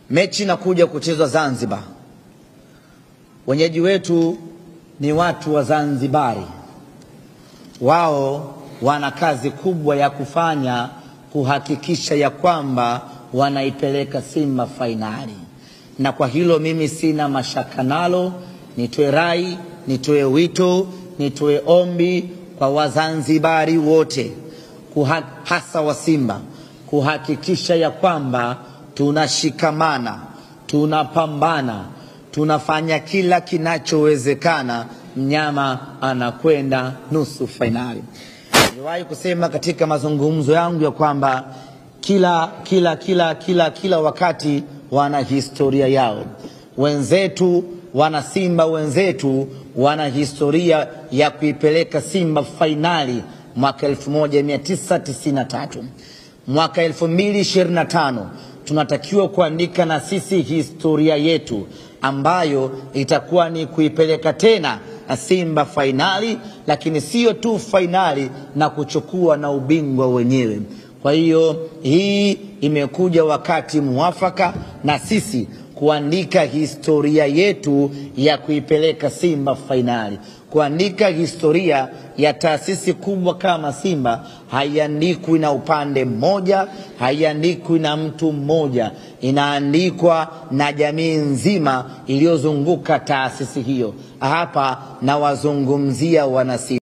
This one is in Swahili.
Mechi inakuja kuchezwa Zanzibar. Wenyeji wetu ni watu wa Zanzibari. Wao wana kazi kubwa ya kufanya kuhakikisha ya kwamba wanaipeleka Simba fainali. Na kwa hilo mimi sina mashaka nalo. Nitoe rai, nitoe wito, nitoe ombi kwa Wazanzibari wote, hasa wa Simba, kuhakikisha ya kwamba tunashikamana, tunapambana, tunafanya kila kinachowezekana mnyama anakwenda nusu fainali. Niliwahi kusema katika mazungumzo yangu ya kwamba kila wakati wana historia yao. Wenzetu, wana Simba wenzetu wana historia ya kuipeleka Simba fainali mwaka 1993. Mwaka 2025 tunatakiwa kuandika na sisi historia yetu ambayo itakuwa ni kuipeleka tena Simba fainali, lakini sio tu fainali na kuchukua na ubingwa wenyewe. Kwa hiyo hii imekuja wakati muafaka na sisi kuandika historia yetu ya kuipeleka Simba fainali. Kuandika historia ya taasisi kubwa kama Simba haiandikwi na upande mmoja, haiandikwi na mtu mmoja, inaandikwa na jamii nzima iliyozunguka taasisi hiyo. Hapa na wazungumzia wana Simba.